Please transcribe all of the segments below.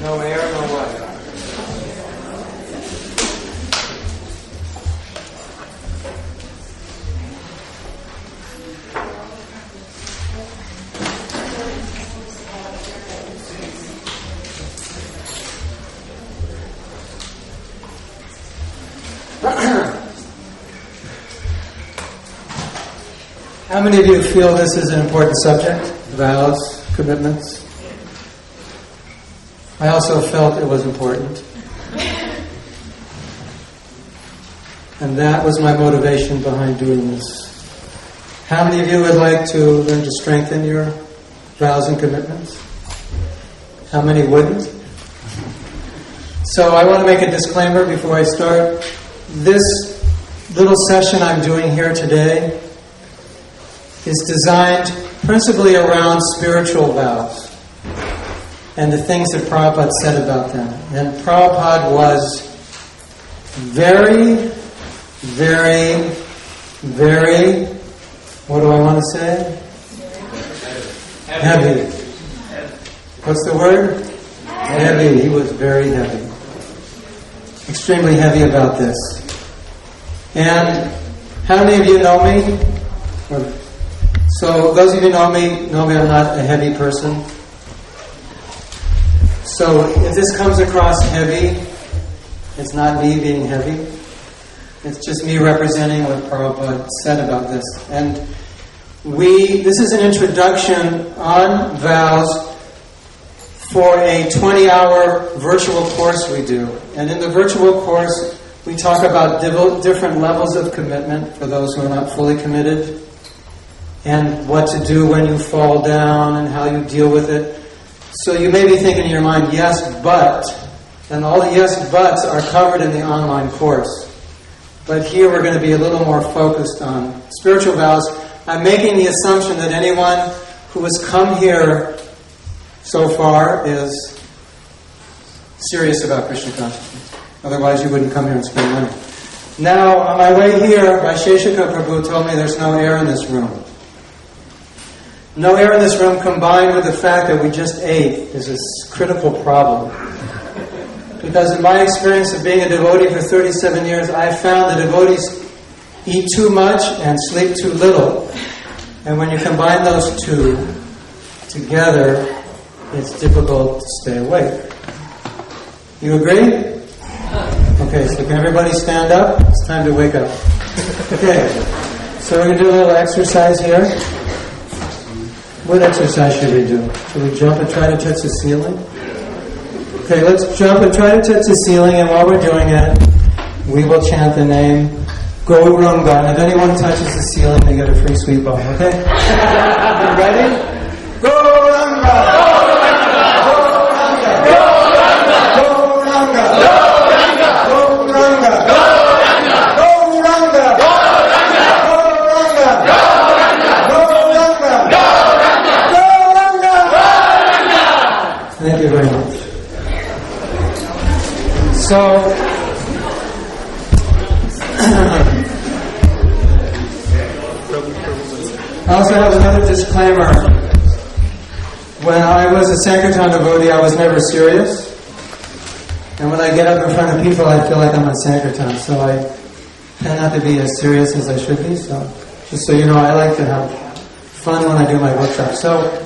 No air, no water. How many of you feel this is an important subject? Vows, commitments? I also felt it was important. And that was my motivation behind doing this. How many of you would like to learn to strengthen your vows and commitments? How many wouldn't? So I want to make a disclaimer before I start. This little session I'm doing here today is designed principally around spiritual vows and the things that Prabhupada said about them. And Prabhupada was very, very, very, what do I want to say? Heavy. What's the word? Heavy. He was very heavy. Extremely heavy about this. And how many of you know me? So those of you who know me I'm not a heavy person. So if this comes across heavy, it's not me being heavy. It's just me representing what Prabhupada said about this. And this is an introduction on vows for a 20-hour virtual course we do. And in the virtual course, we talk about different levels of commitment for those who are not fully committed, and what to do when you fall down and how you deal with it. So you may be thinking in your mind, yes, but, and all the yes, buts are covered in the online course. But here we're going to be a little more focused on spiritual vows. I'm making the assumption that anyone who has come here so far is serious about Krishna consciousness. Otherwise you wouldn't come here and spend money. Now, on my way here, Vaisheshika Prabhu told me there's no air in this room. No air in this room, combined with the fact that we just ate, is a critical problem. Because in my experience of being a devotee for 37 years, I found that devotees eat too much and sleep too little. And when you combine those two together, it's difficult to stay awake. You agree? Okay, so can everybody stand up? It's time to wake up. Okay, so we're going to do a little exercise here. What exercise should we do? Should we jump and try to touch the ceiling? Okay, let's jump and try to touch the ceiling, and while we're doing it, we will chant the name Gauranga. And if anyone touches the ceiling, they get a free sweet ball, okay? You ready? Gauranga! Gauranga! Gauranga! Gauranga! Gauranga! Thank you very much. So, I also have another disclaimer. When I was a Sankirtan devotee, I was never serious. And when I get up in front of people, I feel like I'm on Sankirtan. So I tend not to be as serious as I should be. So, just so you know, I like to have fun when I do my workshop. So,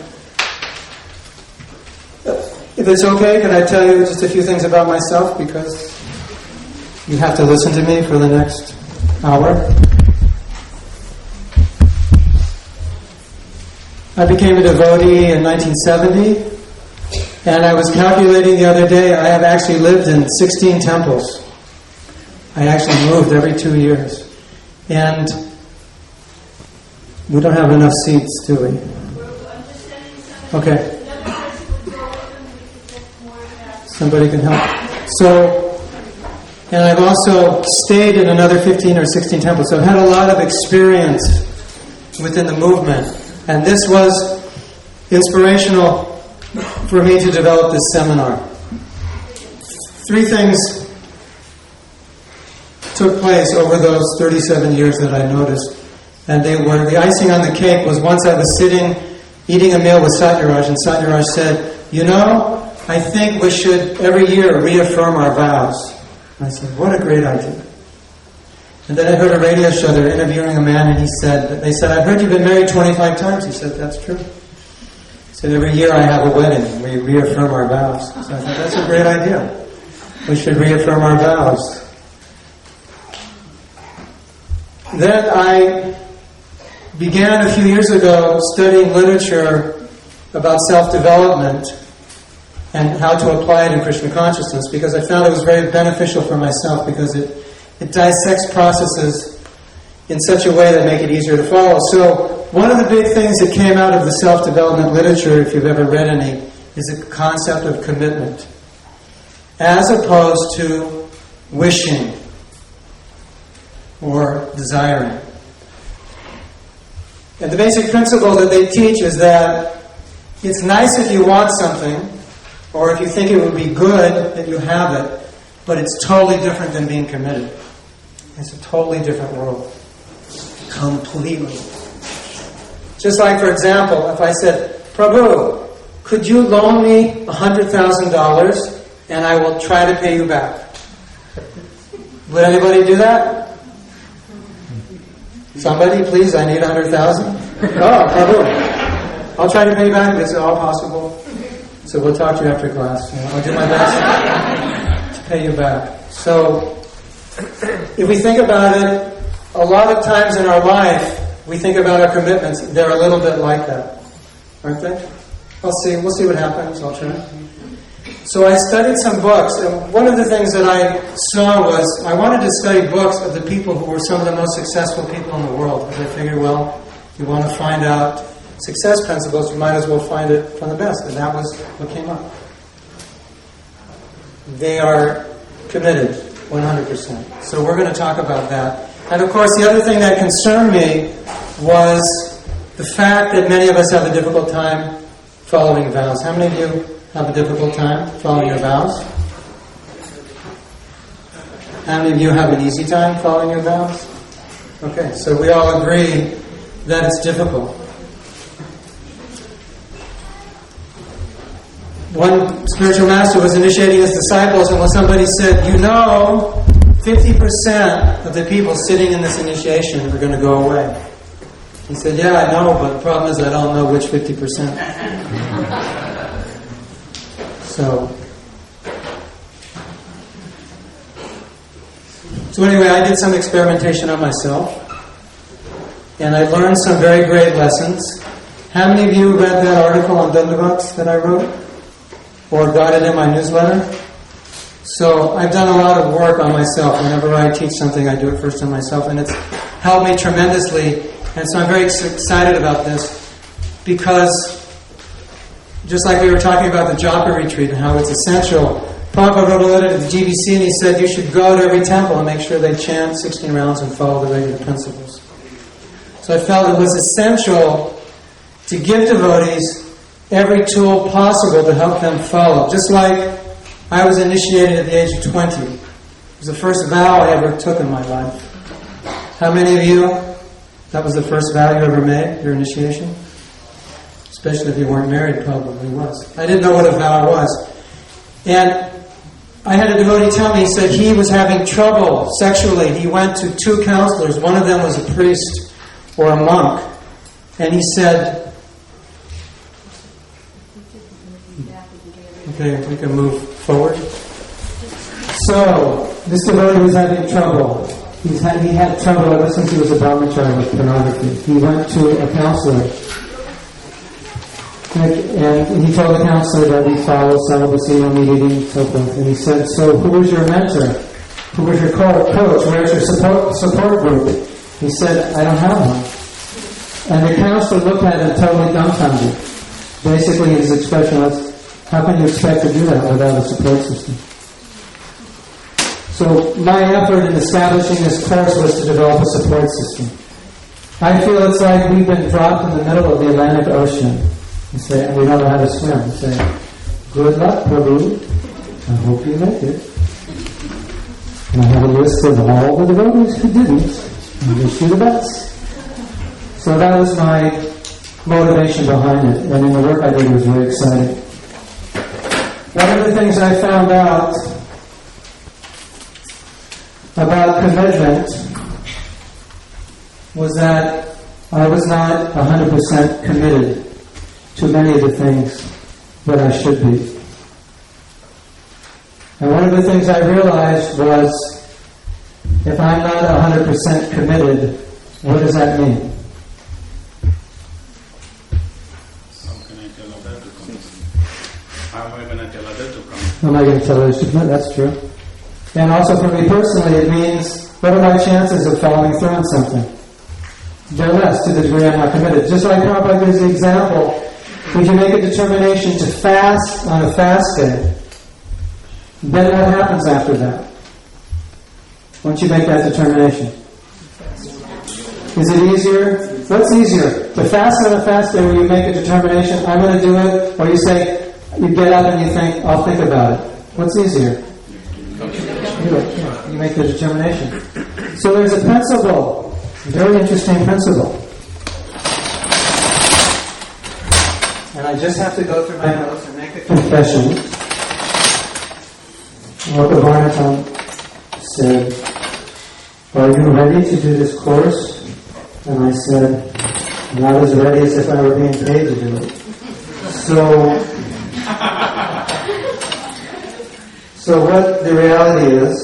if it's okay, can I tell you just a few things about myself, because you have to listen to me for the next hour. I became a devotee in 1970, and I was calculating the other day, I have actually lived in 16 temples. I actually moved every 2 years. And we don't have enough seats, do we? Okay. Somebody can help. So, and I've also stayed in another 15 or 16 temples. So I've had a lot of experience within the movement. And this was inspirational for me to develop this seminar. 3 things took place over those 37 years that I noticed. And they were, the icing on the cake was once I was sitting, eating a meal with Satyaraj, and Satyaraj said, you know, I think we should every year reaffirm our vows. And I said, what a great idea. And then I heard a radio show, they were interviewing a man, and they said, I've heard you've been married 25 times. He said, that's true. He said, every year I have a wedding, and we reaffirm our vows. So I thought, that's a great idea. We should reaffirm our vows. Then I began a few years ago studying literature about self-development and how to apply it in Krishna consciousness, because I found it was very beneficial for myself, because it dissects processes in such a way that make it easier to follow. So one of the big things that came out of the self-development literature, if you've ever read any, is the concept of commitment, as opposed to wishing or desiring. And the basic principle that they teach is that it's nice if you want something, or if you think it would be good that you have it, but it's totally different than being committed. It's a totally different world. Completely. Just like, for example, if I said, Prabhu, could you loan me $100,000 and I will try to pay you back? Would anybody do that? Somebody, please, I need $100,000. Oh, Prabhu, I'll try to pay you back. Is it all possible? So we'll talk to you after class. I'll do my best to pay you back. So, if we think about it, a lot of times in our life, we think about our commitments. They're a little bit like that, aren't they? We'll see what happens. I'll try. So I studied some books, and one of the things that I saw was I wanted to study books of the people who were some of the most successful people in the world. Because I figured, well, if you want to find out success principles, you might as well find it from the best. And that was what came up. They are committed, 100%. So we're going to talk about that. And of course, the other thing that concerned me was the fact that many of us have a difficult time following vows. How many of you have a difficult time following your vows? How many of you have an easy time following your vows? Okay, so we all agree that it's difficult. One spiritual master was initiating his disciples, and when somebody said, 50% of the people sitting in this initiation are going to go away. He said, yeah, I know, but the problem is I don't know which 50%. So anyway, I did some experimentation on myself, and I learned some very great lessons. How many of you read that article on Dandavats that I wrote? Or got it in my newsletter? So I've done a lot of work on myself. Whenever I teach something, I do it first on myself, and it's helped me tremendously. And so I'm very excited about this, because just like we were talking about the Japa retreat and how it's essential, Prabhupada wrote a letter to the GBC and he said you should go to every temple and make sure they chant 16 rounds and follow the regular principles. So I felt it was essential to give devotees every tool possible to help them follow. Just like I was initiated at the age of 20. It was the first vow I ever took in my life. How many of you, that was the first vow you ever made, your initiation? Especially if you weren't married, probably was. I didn't know what a vow was. And I had a devotee tell me, he said he was having trouble sexually. He went to 2 counselors. One of them was a priest or a monk. And he said, okay, we can move forward. So, this devotee was having trouble. He had trouble ever since he was a brahmachari with pornography. He went to a counselor. And he told the counselor that we follow celibacy, no meat eating, so forth. And he said, so who was your mentor? Who was your coach? Where's your support group? He said, I don't have one. And the counselor looked at him totally dumbfounded. Basically, his expression was, how can you expect to do that without a support system? So my effort in establishing this course was to develop a support system. I feel it's like we've been dropped in the middle of the Atlantic Ocean. You say, and we don't know how to swim. You say, good luck, Prabhu. I hope you make it. And I have a list of all the devotees who didn't. I wish you the best. So that was my motivation behind it. And in the work I did, it was very exciting. One of the things I found out about commitment was that I was not 100% committed to many of the things that I should be. And one of the things I realized was, if I'm not 100% committed, what does that mean? How am I going to tell others to come? How am I going to tell others to commit? That's true. And also for me personally, it means, what are my chances of following through on something? They're less to the degree I'm not committed. Just like Prabhupada gives the example, if you make a determination to fast on a fast day, then what happens after that? Once you make that determination? Is it easier? What's easier? To fast on a fast day where you make a determination, I'm going to do it, or you say, you get up and you think, I'll think about it. What's easier? You do it. Yeah. You make the determination. So there's a principle, a very interesting principle. And I just have to go through my notes and make a confession. What the Varnatam said, are you ready to do this course? And I said, not as ready as if I were being paid to do it. So what the reality is...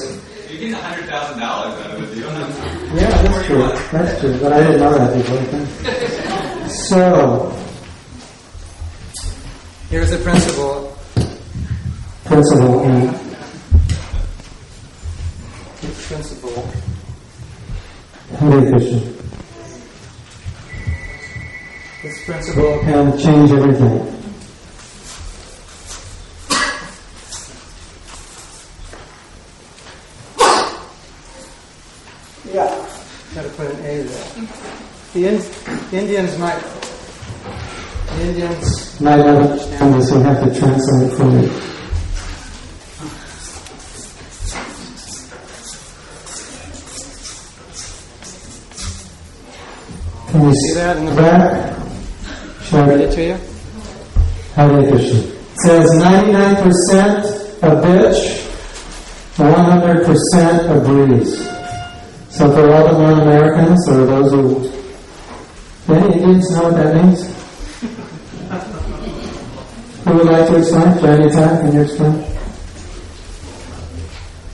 You get $100,000 out of it. You don't have to... Yeah, that's true. That's true. But I didn't know that before. So, here's the principle. Principle. Hare Krishna. This principle can change everything. Yeah, got to put an A there. The Indians might not understand this. We have to translate for you. Can you see that in the back? Shall I read it to you? Hare Krishna. It says 99% a bitch, 100% a breeze. So for all the non-Americans, or those who... Do any Indians know what that means? Who would like to explain? Johnny Tan, can you explain?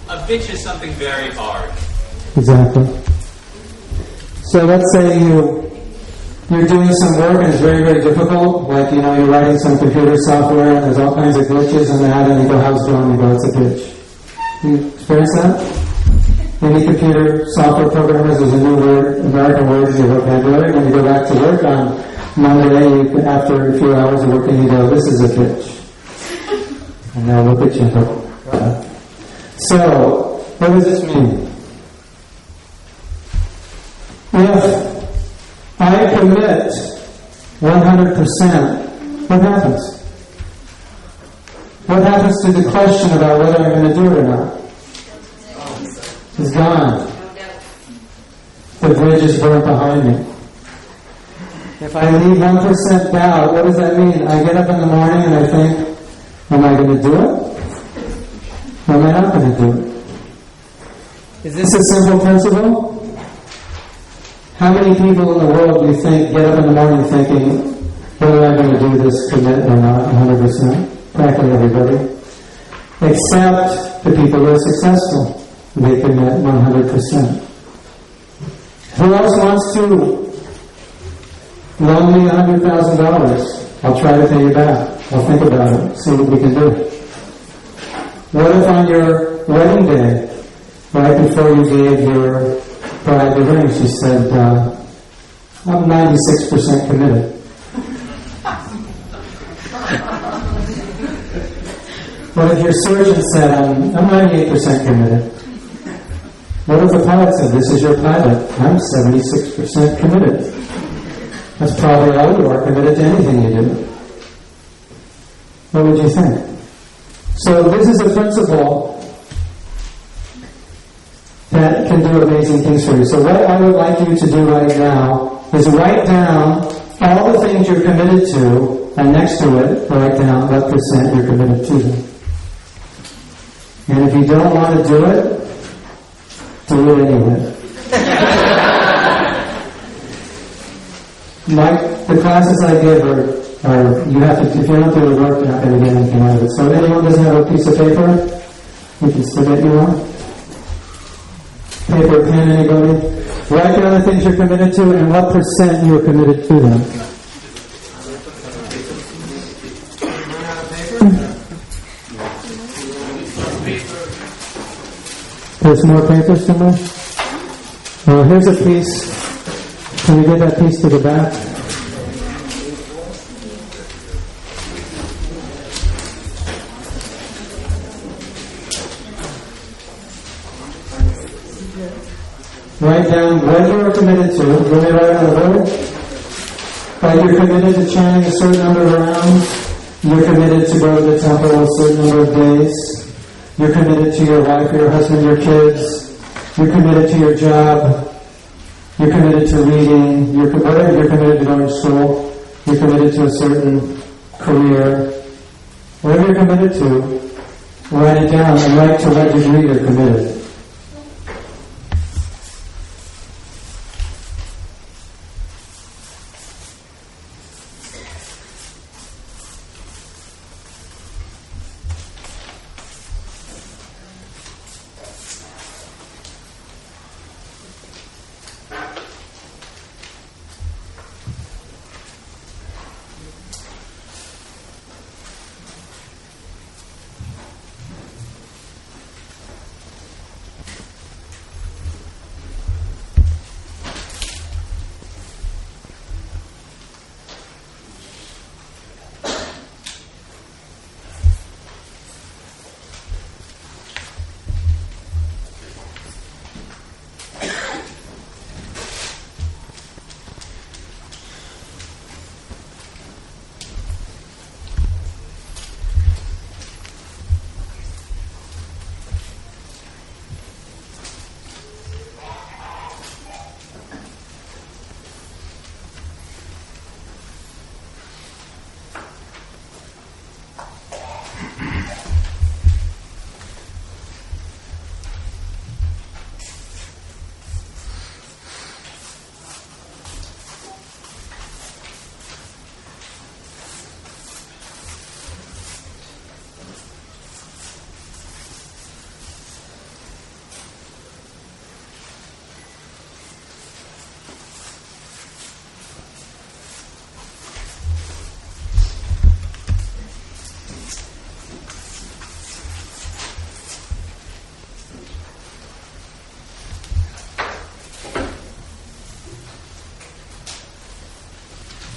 A bitch is something very hard. Exactly. So let's say you're doing some work and it's very, very difficult, like, you're writing some computer software and there's all kinds of glitches in that, and you go, how's it going? You go, it's a bitch. You experience that? Any computer software programmers, there's a new word, American word in your vocabulary. When you go back to work on Monday, after a few hours of working, you go, this is a bitch. And now look at you. So, what does this mean? If I commit 100%, what happens? What happens to the question about whether I'm going to do it or not? It's gone. The bridge is burnt behind me. If I leave 1% doubt, what does that mean? I get up in the morning and I think, am I going to do it? Or am I not going to do it? Is this a simple principle? How many people in the world do you think get up in the morning thinking, whether I'm going to do this commit or not, 100%? Practically everybody. Except the people who are successful. They commit 100%. Who else wants to loan me $100,000? I'll try to pay you back. I'll think about it. See what we can do. What if on your wedding day, right before you gave your bride the ring, she said, I'm 96% committed. What if your surgeon said, I'm 98% committed? What if the pilot said, this is your pilot, I'm 76% committed? That's probably all you are committed to anything you do. What would you think? So this is a principle that can do amazing things for you. So what I would like you to do right now is write down all the things you're committed to, and next to it, write down what percent you're committed to them. And if you don't want to do it anyway. The classes I give are you have to, if you don't do the work, you're not going to get anything out of it. So if anyone doesn't have a piece of paper, we can still get you one. Paper, pen, anybody? Write down the things you're committed to and what percent you are committed to them. There's more paper somewhere? Well, here's a piece. Can we get that piece to the back? Write down what you are committed to. Let me write on the board. That you're committed to chanting a certain number of rounds. You're committed to go to the temple a certain number of days. You're committed to your wife, your husband, your kids. You're committed to your job. You're committed to reading. You're committed to going to school. You're committed to a certain career. Whatever you're committed to, write it down and write to what degree you're committed.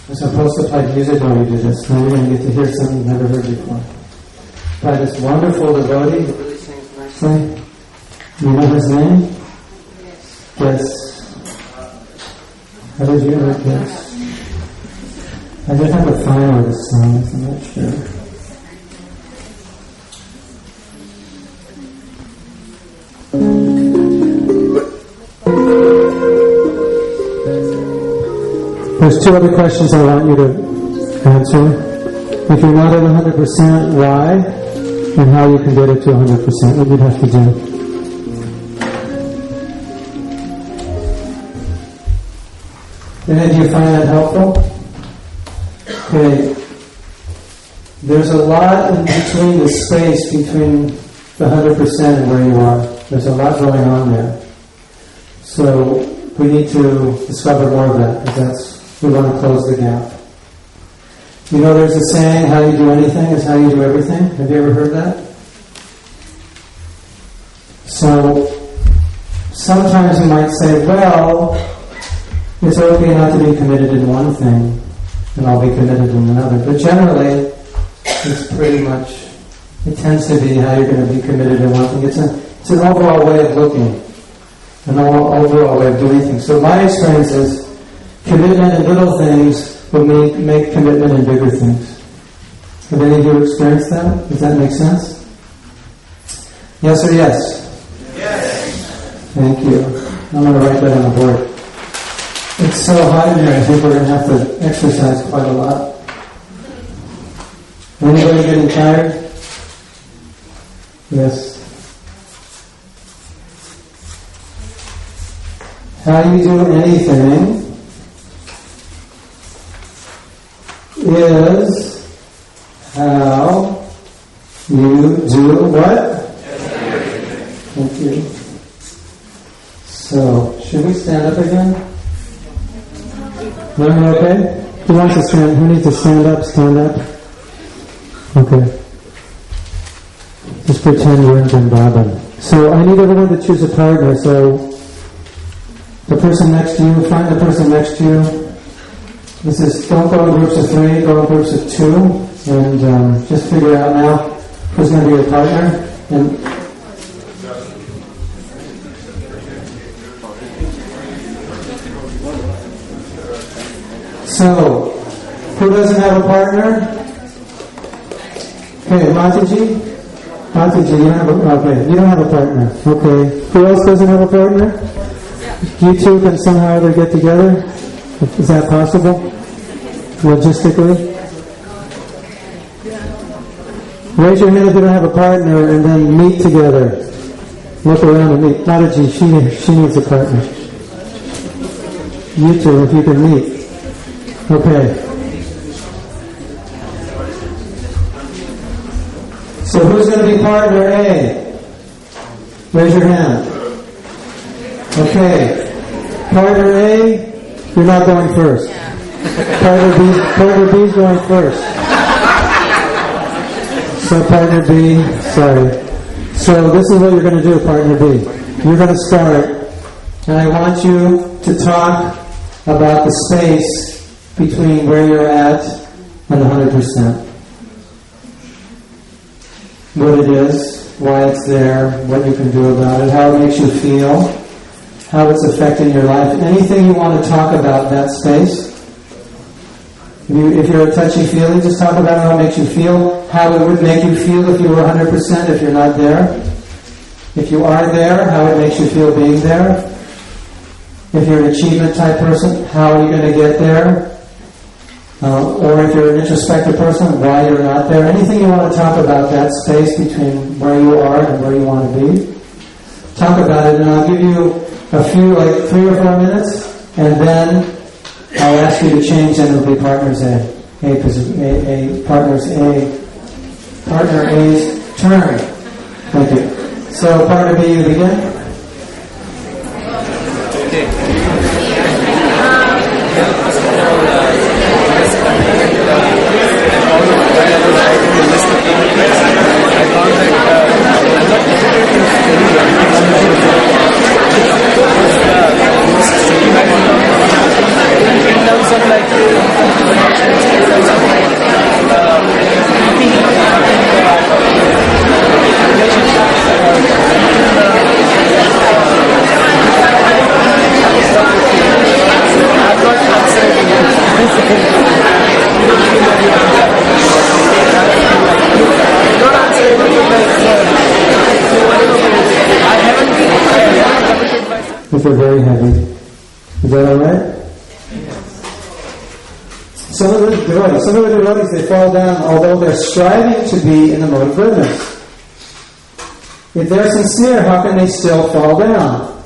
We're supposed to play music when we do this. Now you're going to get to hear something you've never heard before. By this wonderful devotee who really sings nicely. You know his name? Yes. Guess. How did you ever guess? I just have to find where this song is. I'm not sure. There's two other questions I want you to answer. If you're not at 100%, why? And how you can get it to 100%, what you'd have to do. And do you find that helpful? Okay. There's a lot in between the space between the 100% and where you are. There's a lot going on there. So we need to discover more of that, because we want to close the gap. You know, there's a saying, how you do anything is how you do everything. Have you ever heard that? So, sometimes you might say, well, it's okay not to be committed in one thing, and I'll be committed in another. But generally, it's pretty much, it tends to be how you're going to be committed in one thing. It's an overall way of looking, an overall way of doing things. So my experience is, commitment in little things will make commitment in bigger things. Have any of you experienced that? Does that make sense? Yes or yes? Yes. Thank you. I'm going to write that on the board. It's so hot in here, I think we're going to have to exercise quite a lot. Anybody getting tired? Yes. how you do anything is how you do what? Thank you. So, should we stand up again? No, okay? Who wants to stand? Who needs to stand up? Stand up. Okay. Just pretend you're in Zimbabwe. So I need everyone to choose a partner. So the person next to you, find the person next to you. This is, don't go in groups of 3, go in groups of 2, and just figure out now who's going to be your partner. And so, who doesn't have a partner? Okay, Mataji, you don't have a, okay, you don't have a partner. Okay, who else doesn't have a partner? You two can somehow either get together. Is that possible? Logistically? Raise your hand if you don't have a partner, and then meet together. Look around and meet. Mataji, she needs a partner. You two, if you can meet. Okay. So who's going to be partner A? Raise your hand. Okay. Partner A, you're not going first. Partner B is going first. So partner B, sorry. So this is what you're going to do, partner B. You're going to start, and I want you to talk about the space between where you're at and 100%. What it is, why it's there, what you can do about it, how it makes you feel, how it's affecting your life. Anything you want to talk about that space. If you're a touchy-feely, just talk about how it makes you feel, how it would make you feel if you were 100% if you're not there. If you are there, how it makes you feel being there. If you're an achievement type person, how are you going to get there? Or if you're an introspective person, why you're not there. Anything you want to talk about that space between where you are and where you want to be. Talk about it, and I'll give you a few, like 3 or 4 minutes, and then I'll ask you to change, and it'll be partners A. Partner A's turn. Thank you. So partner B, you begin. If they're very heavy. Is that alright? Some of the devotees, they fall down although they're striving to be in the mode of goodness. If they're sincere, how can they still fall down?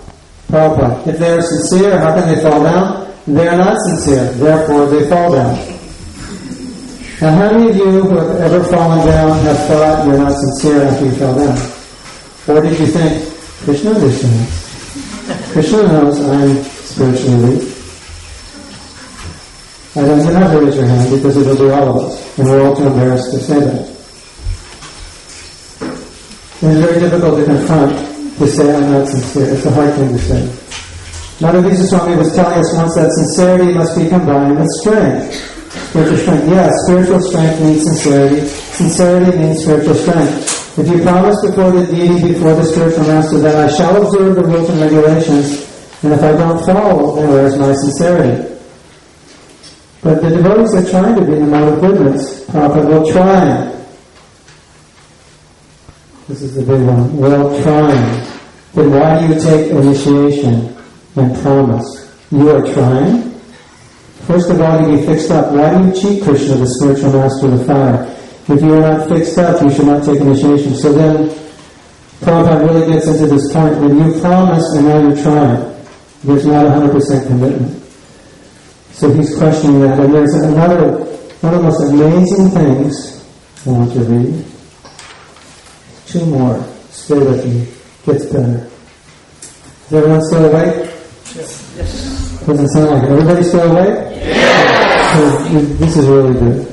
Prabhupada. If they're sincere, how can they fall down? They're not sincere, therefore they fall down. Now how many of you who have ever fallen down have thought you're not sincere after you fell down? Or did you think, Krishna understands? Krishna knows I'm spiritually weak. I don't have to raise your hand because it'll be all of us, and we're all too embarrassed to say that. It's very difficult to confront, to say I'm not sincere. It's a hard thing to say. Madhavisa Swami was telling us once that sincerity must be combined with strength. Spiritual strength. Yes, spiritual strength means sincerity. Sincerity means spiritual strength. If you promise before the deity, before the spiritual master, that I shall observe the rules and regulations, and if I don't follow, then where's my sincerity? But the devotees are trying to be in the mode of goodness. Prabhupada will try. This is the big one. Well, trying. Then why do you take initiation and promise? You are trying? First of all, you be fixed up. Why do you cheat Krishna, the spiritual master of the fire? If you are not fixed up, you should not take initiation. So then, Prabhupada really gets into this point. When you promise and now you're trying. There's not 100% commitment. So he's questioning that. And there's another, one of the most amazing things I want to read. 2 more. Stay with me. Gets better. Is everyone still awake? Yes. Doesn't sound like it. Everybody still awake? Yes. This is really good.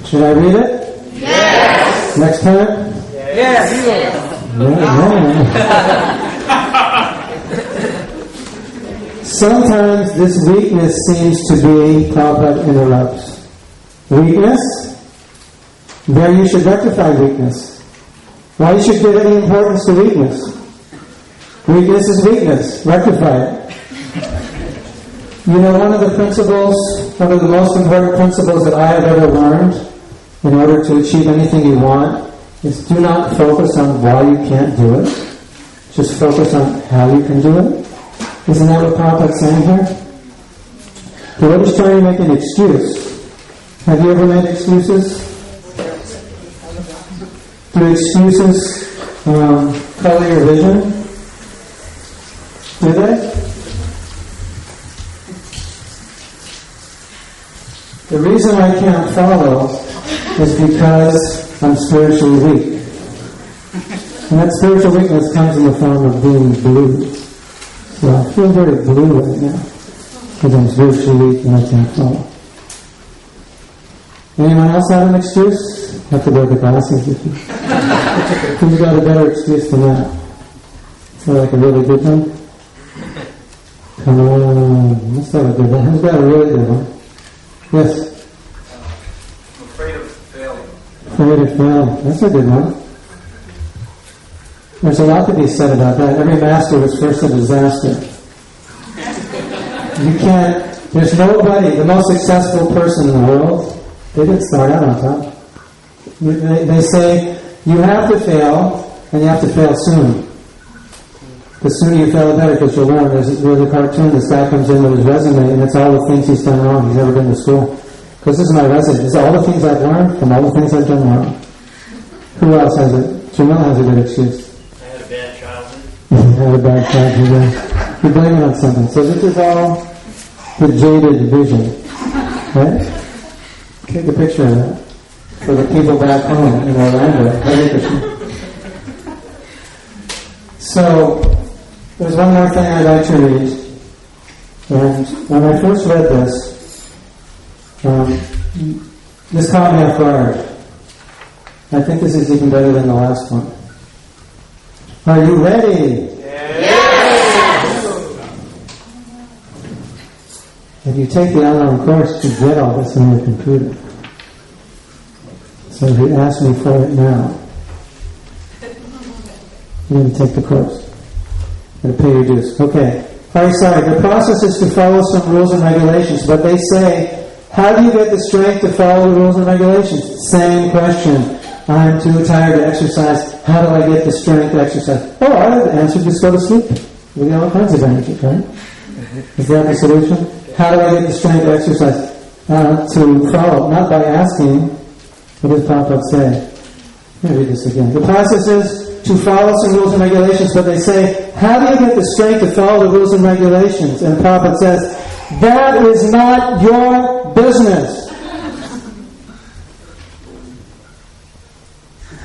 Should I read it? Yes. Next time? Yes. Sometimes this weakness seems to be, Prabhupada interrupts. Weakness? There you should rectify weakness. Why you should give any importance to weakness? Weakness is weakness. Rectify it. You know, one of the principles, one of the most important principles that I have ever learned in order to achieve anything you want is do not focus on why you can't do it. Just focus on how you can do it. Isn't that what Prabhupada's saying here? The Lord is trying to make an excuse. Have you ever made excuses? Do excuses color your vision? Do they? The reason I can't follow is because I'm spiritually weak. And that spiritual weakness comes in the form of being blue. So I feel very blue right now because I'm spiritually weak and I can't follow. Anyone else have an excuse? I have to wear the glasses with you. Who's got a better excuse than that? Is that like a really good one? Come on, let's have a good one. Who's got a really good one? Yes? I'm afraid of failing. Afraid of failing. That's a good one. There's a lot to be said about that. Every master was first a disaster. You can't, there's nobody, the most successful person in the world, they didn't start out on top. They say, you have to fail, and you have to fail soon. The sooner you fail, the better, because you'll learn. There's a cartoon, this guy comes in with his resume, and it's all the things he's done wrong. He's never been to school. Because this is my resume. It's all the things I've learned from all the things I've done wrong. Who else has it? Jamil has a good excuse. I had a bad childhood. You had a bad childhood. You blame it on something. So this is all the jaded vision. Right? Take a picture of that. For the people back home in Orlando. Hare Krishna. So, there's one more thing I'd like to read. And when I first read this, this caught me off guard. I think this is even better than the last one. Are you ready? Yes! If you take the online course, you get all this on your computer. So if you ask me for it now, you're going to take the course. You're going to pay your dues. Okay. Alright, sorry. The process is to follow some rules and regulations, but they say, how do you get the strength to follow the rules and regulations? Same question. I'm too tired to exercise. How do I get the strength to exercise? Oh, I have the answer. Just go to sleep. We get all kinds of energy, right? Is that the solution? How do I get the strength to exercise? To follow, not by asking. What does Prabhupada say? Let me read this again. The process is to follow some rules and regulations, but they say, how do you get the strength to follow the rules and regulations? And Prabhupada says, that is not your business.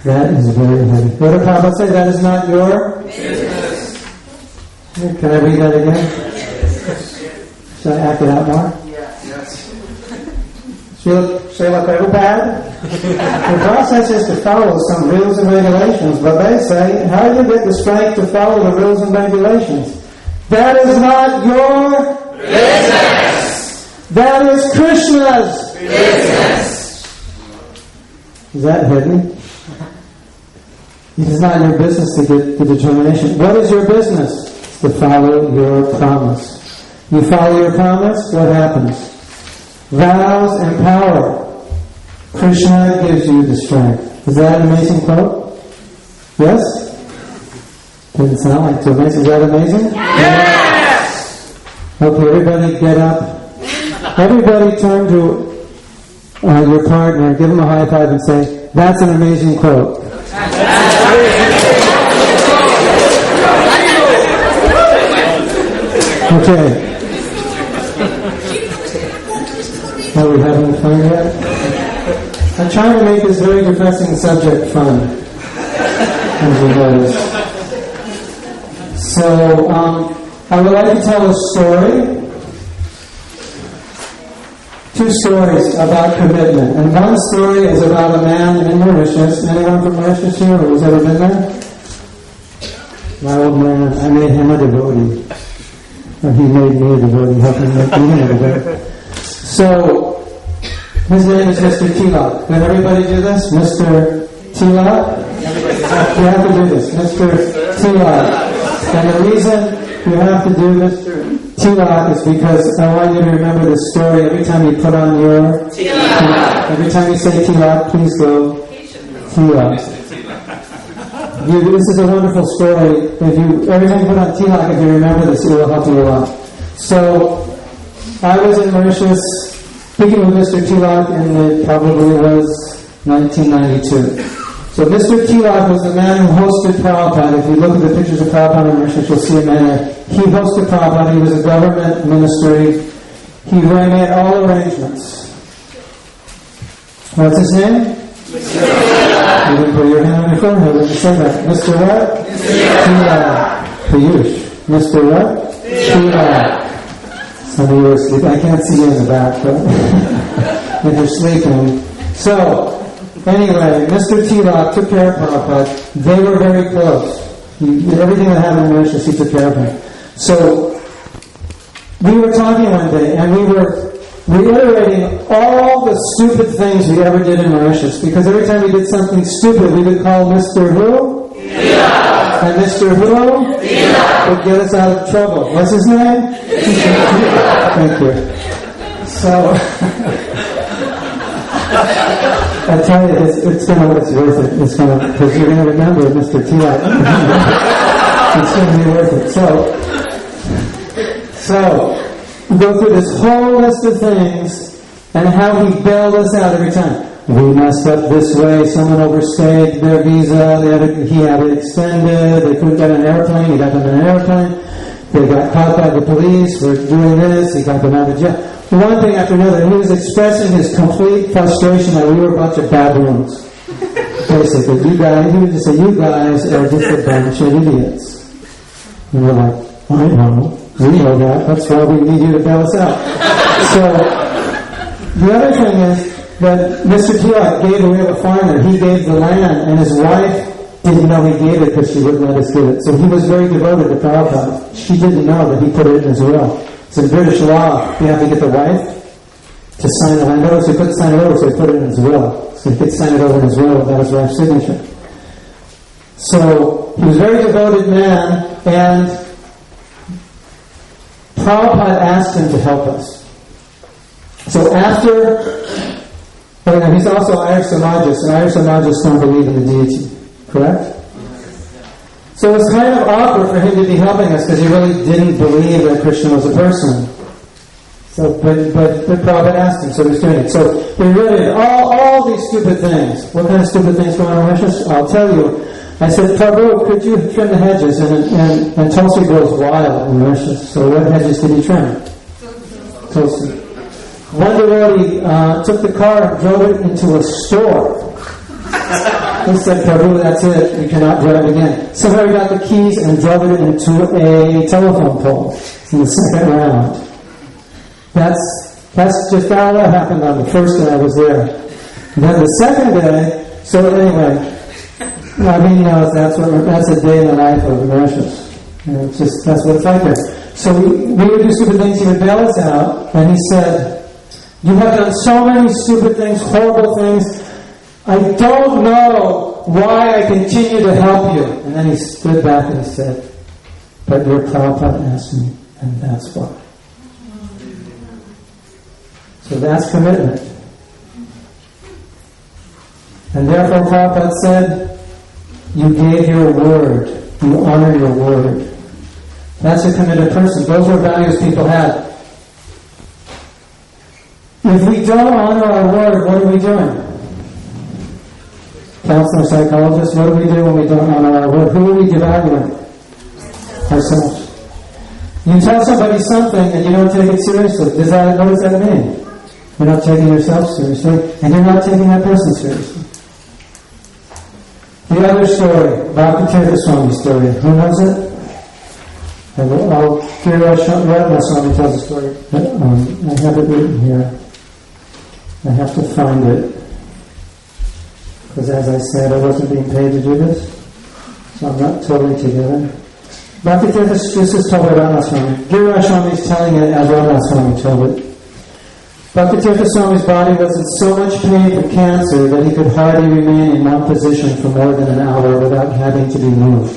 That is very heavy. What did Prabhupada say? That is not your business. Can I read that again? Should I act it out more? Yes. Srila Prabhupada? The process is to follow some rules and regulations, but they say, how do you get the strength to follow the rules and regulations? That is not your business. That is Krishna's business. Is that heavy? It is not your business to get the determination. What is your business? It's to follow your promise. You follow your promise, what happens? Vows and power. Krishna gives you the strength. Is that an amazing quote? Yes? Didn't sound like too amazing. Is that amazing? Yes! Okay, everybody get up. Everybody turn to your partner, give them a high five and say, that's an amazing quote. Okay. Are we having fun yet? I'm trying to make this very depressing subject fun, as you notice. So, I would like to tell a story. 2 stories about commitment. And one story is about a man in Mauritius. Anyone from Mauritius here who's ever been there? My old man, I made him a devotee. Or he made me a devotee, helping make me a devotee. So, his name is Mr. Tilak. Can everybody do this? Mr. Tilak? You have to do this. Mr. Tilak. And the reason you have to do Mr. Tilak is because I want you to remember this story every time you put on your Tilak. Every time you say Tilak, please go Tilak. This is a wonderful story. Every time you put on Tilak, if you remember this, it will help you a lot. So, I was in Mauritius speaking with Mr. Tilak, and it probably was 1992. So Mr. Tilak was the man who hosted Prabhupada. If you look at the pictures of Prabhupada in Mauritius, you'll see a man there. He hosted Prabhupada. He was a government ministry. He made all arrangements. What's his name? You didn't put your hand on your forehead when you said that. Mr. what? Tilak. Piyush. Mr. what? Tilak. Some of you are sleeping. I can't see you in the back, but if you're sleeping. So, anyway, Mr. Tilak took care of Prabhupada. They were very close. Everything that happened in Mauritius, he took care of him. So, we were talking one day, and we were reiterating all the stupid things we ever did in Mauritius. Because every time we did something stupid, we would call Mr. Who? Tilak. And Mr. Who? Tilak. Would get us out of trouble. What's his name? Thank you. So, I tell you, it's worth it. It's because you're going to remember Mr. Tilak. It's going to be worth it. So, we go through this whole list of things and how he bailed us out every time. We messed up this way, someone overstayed their visa, he had it extended, they couldn't get an airplane, he got them in an airplane, they got caught by the police for doing this, he got them out of jail. One thing after another, he was expressing his complete frustration that we were a bunch of baboons. Basically, he would just say, you guys are just a bunch of idiots. And we're like, I know. We know that. That's why we need you to bail us out. So, the other thing is that Mr. Tilak gave away a foreigner. He gave the land, and his wife didn't know he gave it because she wouldn't let us give it. So he was very devoted to Prabhupada. She didn't know that he put it in his will. So in British law, you have to get the wife to sign the land over. So he couldn't sign it over, so he put it in his will. So he could sign it over in his will without his wife's signature. So he was a very devoted man, and Prabhupada asked him to help us. So he's also Irish Samajas, and Irish Samajas don't believe in the deity, correct? So it was kind of awkward for him to be helping us because he really didn't believe that Krishna was a person. So, but Prabhupada asked him, so he's doing it. So he really all these stupid things. What kind of stupid things going on in Mauritius? I'll tell you. I said, Prabhu, could you trim the hedges? And Tulsi grows wild in Mauritius. So what hedges did he trim? Tulsi. One devotee took the car and drove it into a store. He said, Prabhu, that's it. You cannot drive again. Somebody got the keys and drove it into a telephone pole in the second round. That's just all that happened on the first day I was there. And then the second day, so anyway, that's a day in the life of Mauritius. That's what it's like there. So we would do stupid things. He would bail us out, and he said, you have done so many stupid things, horrible things. I don't know why I continue to help you. And then he stood back and he said, but your Prabhupada asked me, and that's why. So that's commitment. And therefore Prabhupada said, you gave your word. You honor your word. That's a committed person. Those were values people had. If we don't honor our word, what are we doing? Counselor, psychologist, what do we do when we don't honor our word? Who are we devaluing? Ourselves. You tell somebody something and you don't take it seriously. What does that mean? You're not taking yourself seriously, and you're not taking that person seriously. The other story, Bhakti Swami story. Who knows it? Mahatma Swami tells a story. I have it written here. I have to find it. Because as I said, I wasn't being paid to do this. So I'm not totally together. This is told by Rama Swami. Giri Swami is telling it as Rama Swami told it. Bhaktitirtha Swami's body was in so much pain from cancer that he could hardly remain in one position for more than an hour without having to be moved.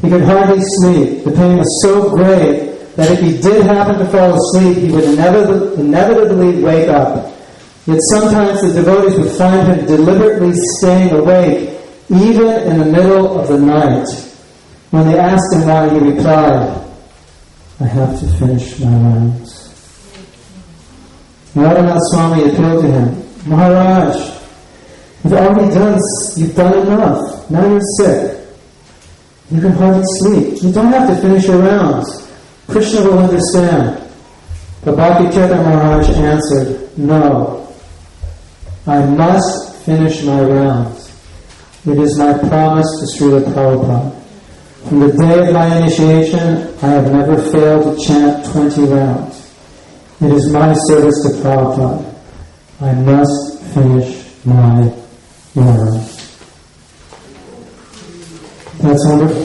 He could hardly sleep. The pain was so great that if he did happen to fall asleep, he would inevitably wake up. Yet sometimes the devotees would find him deliberately staying awake, even in the middle of the night. When they asked him why, he replied, "I have to finish my rounds." Radhanath Swami appealed to him, "Maharaj, you've done enough. Now you're sick. You can hardly sleep. You don't have to finish your rounds. Krishna will understand." But Bhaktitirtha Maharaj answered, "No, I must finish my rounds. It is my promise to Srila Prabhupada. From the day of my initiation, I have never failed to chant 20 rounds. It is my service to Prabhupada. I must finish my rounds." That's wonderful.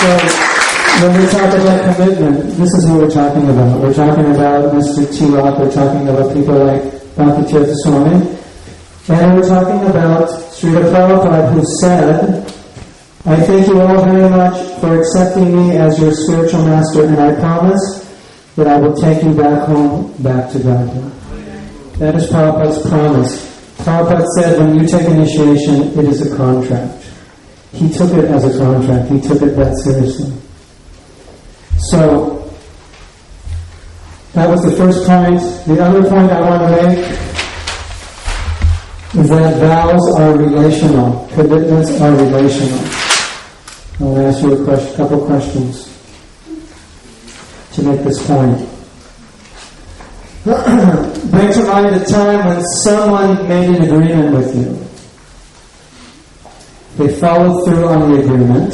So, when we talk about commitment, this is what we're talking about. We're talking about Mr. Tilak, we're talking about people like Bhaktitirtha Swami, and we're talking about Srila Prabhupada, who said, "I thank you all very much for accepting me as your spiritual master, and I promise that I will take you back home, back to Godhead." That is Prabhupada's promise. Prabhupada said, when you take initiation, it is a contract. He took it as a contract. He took it that seriously. So, that was the first point. The other point I want to make is that vows are relational. Commitments are relational. I'll ask you a couple questions to make this point. Bring to mind a time when someone made an agreement with you. They followed through on the agreement.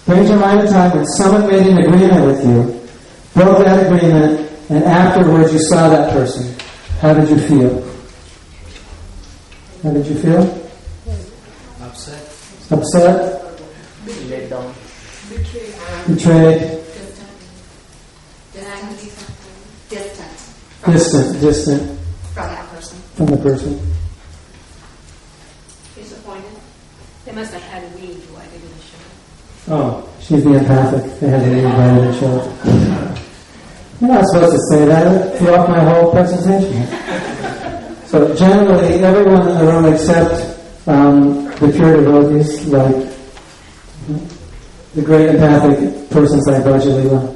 Bring to mind a time when someone made an agreement with you, broke that agreement, and afterwards you saw that person. How did you feel? How did you feel? Upset? Let down. Betrayed? Distant. From the person. Disappointed. They must have had a need why they didn't show. Oh, she's the empathic. They had to leave by the show. You're not supposed to say that. Threw off my whole presentation. So generally, everyone in the room except the pure devotees, like the great empathic persons like Vajalila,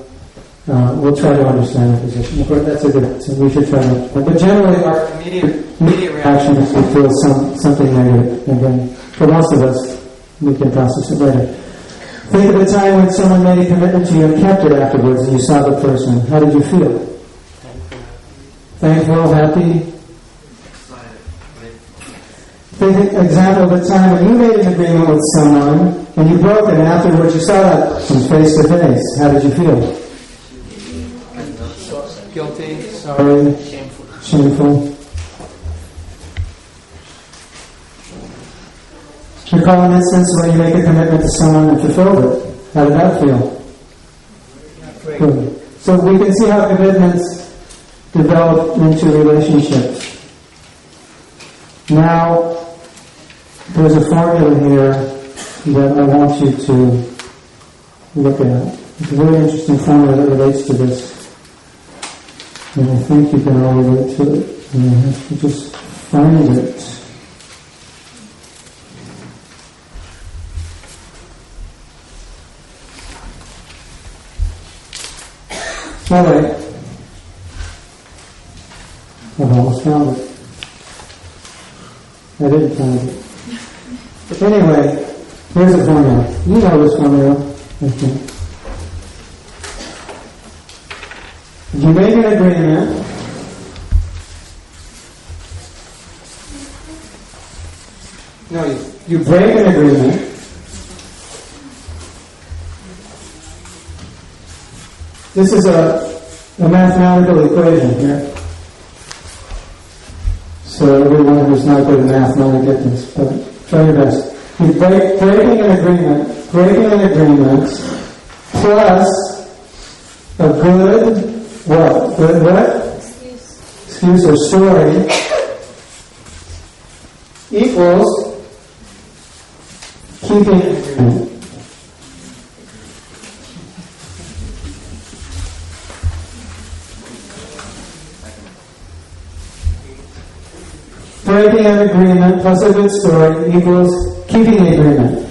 we'll try to understand the position. Of course, that's a good thing. We should try to. But generally, our immediate reaction is to feel something negative. And then, for most of us, we can process it later. Think of a time when someone made a commitment to you and kept it afterwards, and you saw the person. How did you feel? Thankful, happy. Think an example of a time when you made an agreement with someone and you broke it, and afterwards you saw that person face to face. How did you feel? Guilty, sorry, shameful. Recall an instance where you make a commitment to someone and fulfilled it. How did that feel? Good. So we can see how commitments develop into relationships. Now, there's a formula here that I want you to look at. It's a very interesting formula that relates to this. And I think you can all relate to it. And you have to just find it. All right. I've almost found it. I didn't find it. Anyway, here's a formula. You know this formula. Okay. You make an agreement. No, you break an agreement. This is a mathematical equation here. So everyone who's not good at math might get this, but try your best. You breaking an agreement plus a good what? Good what? Excuse or story equals keeping an agreement. Breaking an agreement plus a good story equals keeping the agreement.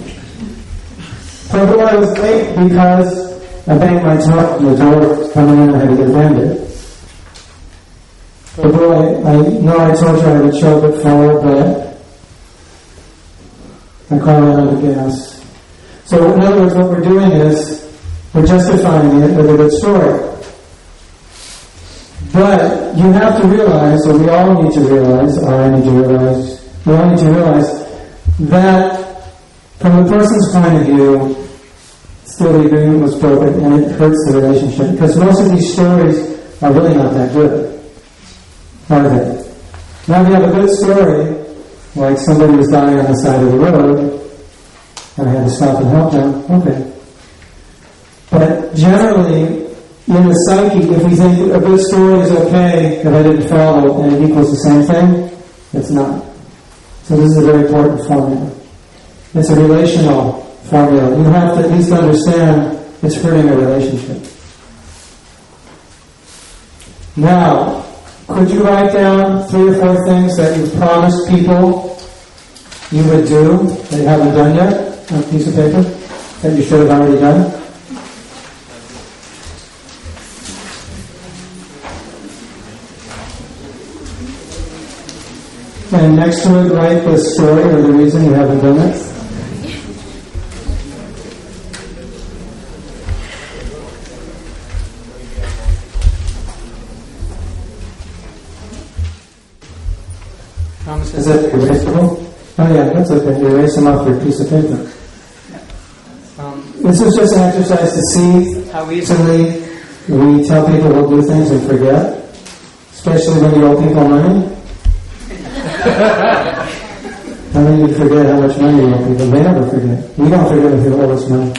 So I was late because I banged my toe on the door coming in and I had to get landed. So boy, I know I told you I would show up at 4, but I caught out of the gas. So in other words, what we're doing is we're justifying it with a good story. But you have to realize, or we all need to realize, we all need to realize that from the person's point of view, still the agreement was broken and it hurts the relationship. Because most of these stories are really not that good, are they? Now if you have a good story, like somebody was dying on the side of the road, and I had to stop and help them, okay. But generally, in the psyche, if we think a good story is okay, if I didn't follow and it equals the same thing, it's not. So this is a very important formula. It's a relational formula. You have to at least understand it's hurting a relationship. Now, could you write down 3 or 4 things that you've promised people you would do that you haven't done yet on a piece of paper that you should have already done? And next to it, write the story or the reason you haven't done it. Is that erasable? Oh yeah, that's okay. You erase them off your piece of paper. This is just an exercise to see how easily we tell people we'll do things and forget, especially when you owe people money. How many of you forget how much money you owe people? They never forget. We don't forget if you owe us money.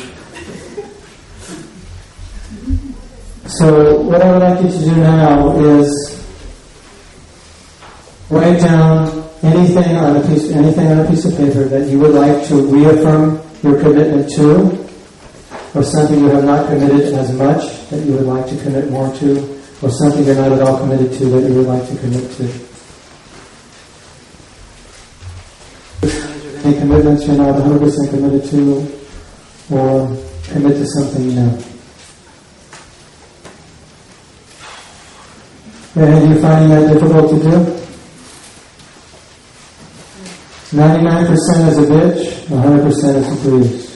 So what I would like you to do now is write down anything on a piece of paper that you would like to reaffirm your commitment to, or something you have not committed as much that you would like to commit more to, or something you're not at all committed to that you would like to commit to. Any commitments you're not 100% committed to, or commit to something new. And are you finding that difficult to do? 99% is a bitch, 100% is a breeze.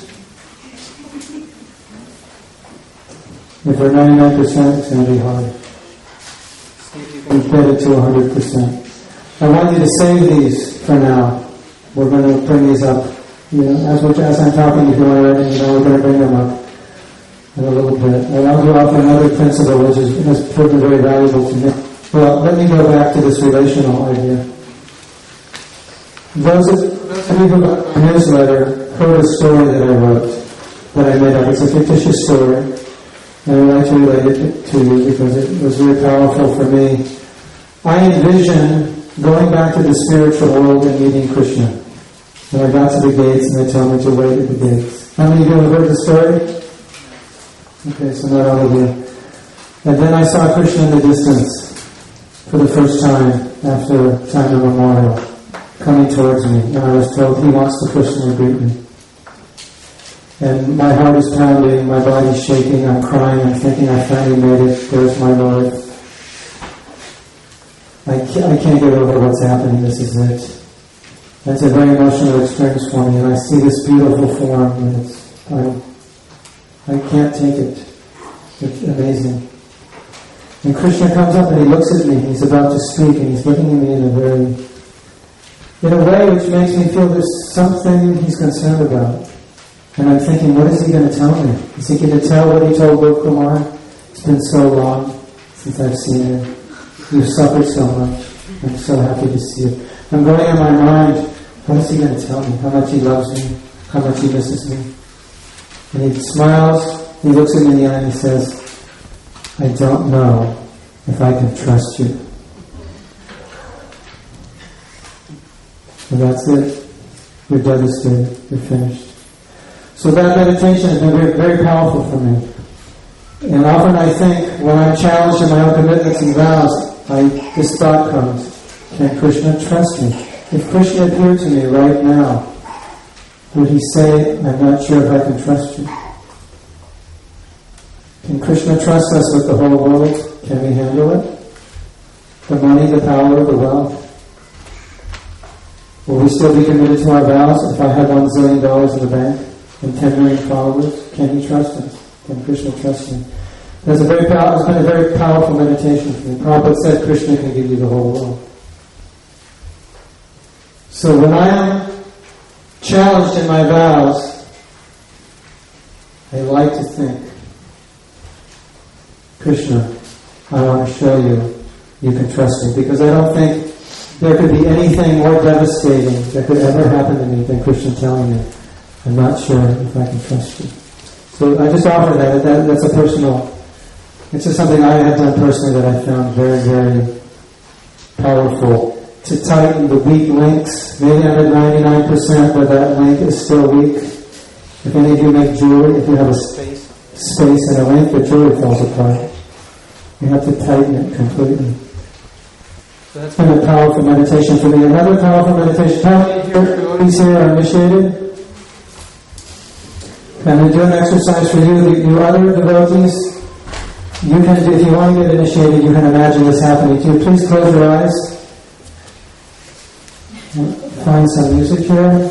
If we're 99%, it's going to be hard. You can get it to 100%. I want you to save these for now. We're going to bring these up. As I'm talking, if you want to write it, we're going to bring them up in a little bit. And I'll go off another principle which has proven very valuable to me. Well, let me go back to this relational idea. Those of you who got the newsletter heard a story that I wrote, that I made up. It's a fictitious story, and I'd like to relate it to you because it was very powerful for me. I envision going back to the spiritual world and meeting Krishna. And I got to the gates and they told me to wait at the gates. How many of you have heard the story? Okay, so not all of you. And then I saw Krishna in the distance for the first time after time immemorial, coming towards me. And I was told he wants to personally greet me. And my heart is pounding, my body's shaking, I'm crying, I'm thinking I finally made it, there's my Lord. I can't get over what's happening, this is it. It's a very emotional experience for me, and I see this beautiful form, and I can't take it. It's amazing. And Krishna comes up and he looks at me, he's about to speak, and he's looking at me in a way which makes me feel there's something he's concerned about. And I'm thinking, what is he going to tell me? Is he going to tell what he told Gop Kumar? It's been so long since I've seen you. You've suffered so much. I'm so happy to see you. I'm going in my mind, what is he going to tell me? How much he loves me? How much he misses me? And he smiles, he looks at me in the eye and he says, I don't know if I can trust you. And that's it. You're devastated. You're finished. So that meditation has been very, very powerful for me. And often I think, when I'm challenged in my own commitments and vows, this thought comes, can Krishna trust me? If Krishna appeared to me right now, would he say, I'm not sure if I can trust you? Can Krishna trust us with the whole world? Can we handle it? The money, the power, the wealth? Will we still be committed to our vows if I had $1 zillion in the bank and 10 million followers? Can he trust us? Can Krishna trust me? It's been a very powerful meditation for me. Prabhupada said Krishna can give you the whole world. So when I am challenged in my vows, I like to think, Krishna, I want to show you can trust me. Because I don't think there could be anything more devastating that could ever happen to me than Krishna telling me, I'm not sure if I can trust you. So I just offer that. That's a personal, it's just something I have done personally that I found very, very powerful. To tighten the weak links. Maybe I'm at 99%, but that link is still weak. If any of you make jewelry, if you have a space in a link, the jewelry falls apart. You have to tighten it completely. So that's been a powerful meditation for me. Another powerful meditation. How many of your devotees here are initiated? I'm going to do an exercise for you. You other devotees, you can do, if you want to get initiated, you can imagine this happening to you. Please close your eyes. Find some music here.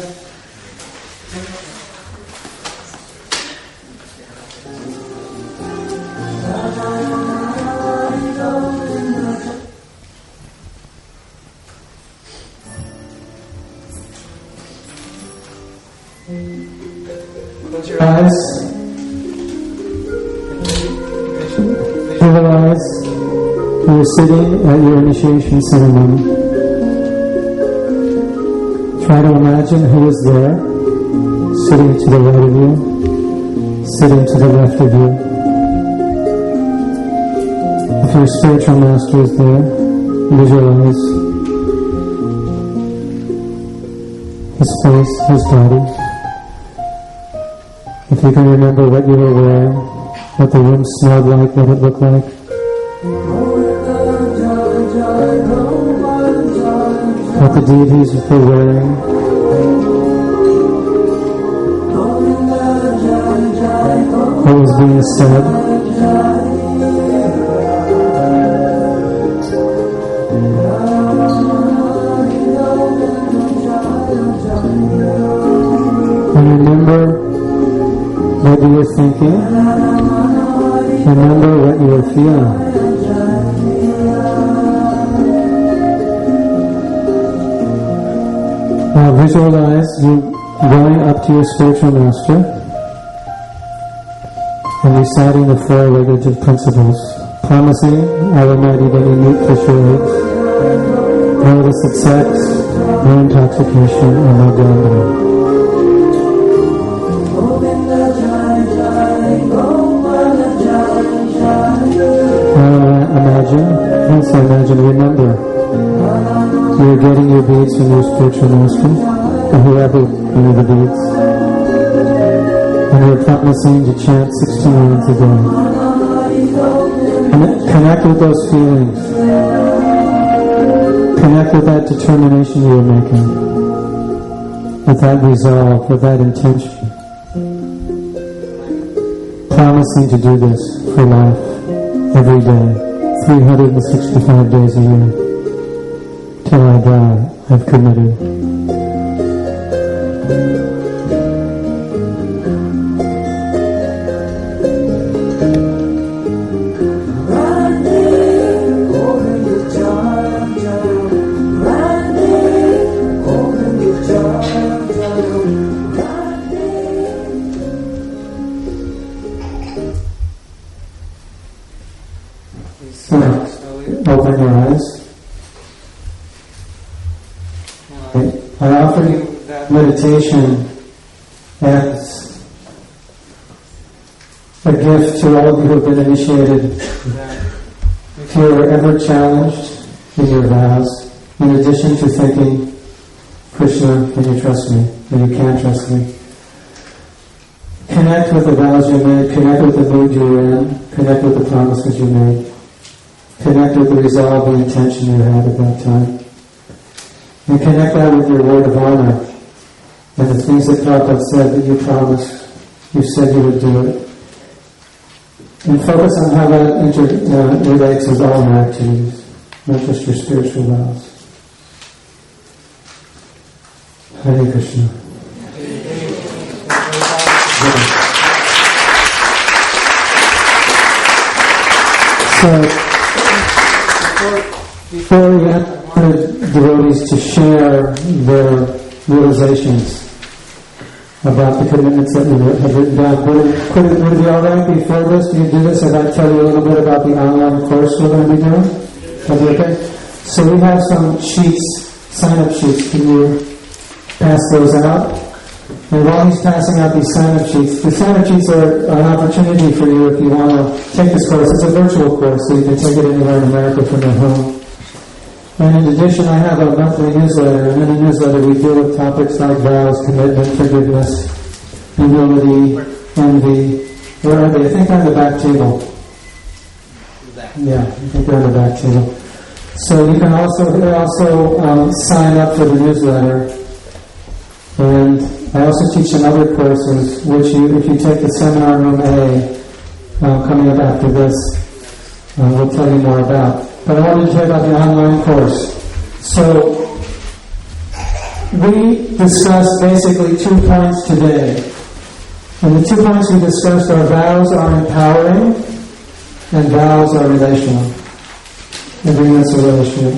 Close your eyes. Visualize you're sitting at your initiation ceremony. Try to imagine who is there, sitting to the right of you, sitting to the left of you. If your spiritual master is there, visualize his face, his body. If you can remember what you were wearing, what the room smelled like, what it looked like. What the deities were wearing. What was being said. And remember what you were thinking. Remember what you were feeling. Now visualize you going up to your spiritual master and reciting the four regulative principles, promising I will not eat any meat, fish, or eggs, no illicit sex, no intoxication, and no gambling. Remember, you're getting your beads from your spiritual master, or whoever gave you the beads, and you're promising to chant 16 lines a day. And connect with those feelings. Connect with that determination you were making, with that resolve, with that intention. Promising to do this for life, every day. 365 days a year. Till I die, I've committed. Slowly. Open your eyes. I offer you that meditation as a gift to all of you who have been initiated. If you are ever challenged in your vows, in addition to thinking, Krishna, can you trust me? And you can trust me. Connect with the vows you made, connect with the mood you were in, connect with the promises you made, connect with the resolve, the intention you had at that time. And connect that with your word of honor and the things that Prabhupada said that you promised, you said you would do it. And focus on how that relates with all your activities, not just your spiritual vows. Hare Krishna. So, before we wanted devotees to share their realizations about the commitments that we have written down. Would it be all right before this, we do this, if I tell you a little bit about the online course we're going to be doing? That'd be okay? So we have some sheets, sign-up sheets. Can you pass those out? And while he's passing out these sign-up sheets, the sign-up sheets are an opportunity for you if you want to take this course. It's a virtual course, so you can take it anywhere in America from your home. And in addition, I have a monthly newsletter, and in the newsletter we deal with topics like vows, commitment, forgiveness, humility, envy. Where are they? I think they're on the back table. Yeah, I think they're on the back table. So you can also sign up for the newsletter. And I also teach some other courses, which if you take the seminar room A, coming up after this, we'll tell you more about. But I wanted to tell you about the online course. So, we discussed basically 2 points today. And the 2 points we discussed are vows are empowering and vows are relational. Agreements are relational.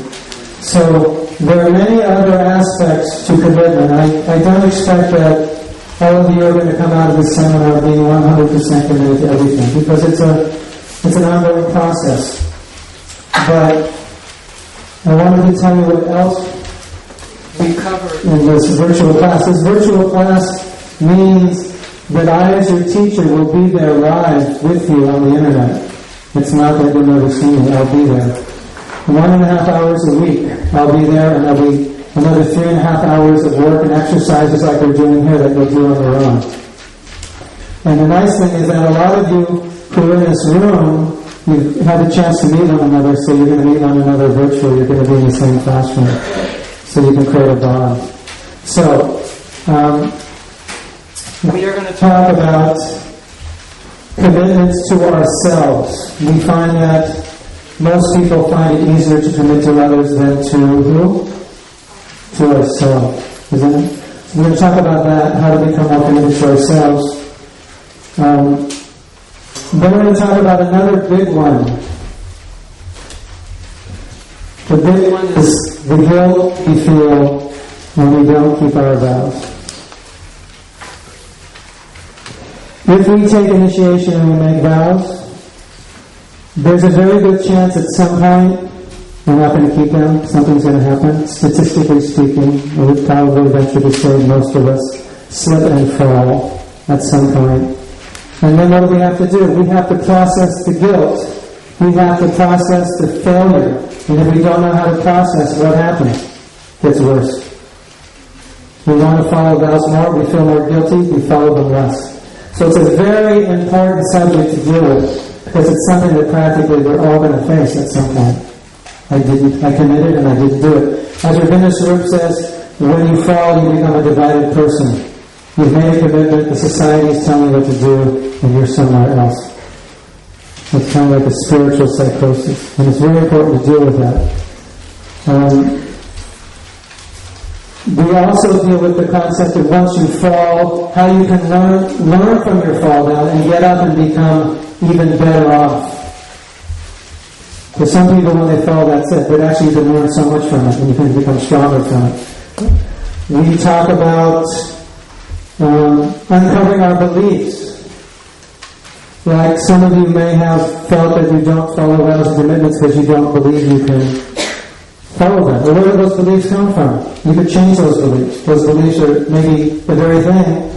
So, there are many other aspects to commitment. I don't expect that all of you are going to come out of this seminar being 100% committed to everything, because it's an ongoing process. But I wanted to tell you what else we covered in this virtual class. This virtual class means that I, as your teacher, will be there live with you on the internet. It's not that you'll never see me. I'll be there. 1.5 hours a week. I'll be there, and there'll be another 3.5 hours of work and exercises like we're doing here that you'll do on your own. And the nice thing is that a lot of you who are in this room, you've had a chance to meet one another, so you're going to meet one another virtually. You're going to be in the same classroom, so you can create a bond. So, we are going to talk about commitments to ourselves. We find that most people find it easier to commit to others than to who? To ourselves, isn't it? So we're going to talk about that, how to become more committed to ourselves. Then we're going to talk about another big one. The big one is the guilt we feel when we don't keep our vows. If we take initiation and we make vows, there's a very good chance at some point we're not going to keep them. Something's going to happen. Statistically speaking, I would probably venture to say most of us slip and fall at some point. And then what do we have to do? We have to process the guilt. We have to process the failure. And if we don't know how to process, what happens? It gets worse. We want to follow vows more, we feel more guilty, we follow them less. So it's a very important subject to deal with, because it's something that practically we're all going to face at some point. I committed and I didn't do it. As Ravindra Swarup says, when you fall, you become a divided person. You've made a commitment, the society is telling you what to do, and you're somewhere else. It's kind of like a spiritual psychosis, and it's very important to deal with that. We also deal with the concept of once you fall, how you can learn from your fall down and get up and become even better off. For some people, when they fall, that's it. But actually, you can learn so much from it, and you can become stronger from it. We talk about uncovering our beliefs. Like some of you may have felt that you don't follow vows and commitments because you don't believe you can follow them. Well, where do those beliefs come from? You could change those beliefs. Those beliefs are maybe the very thing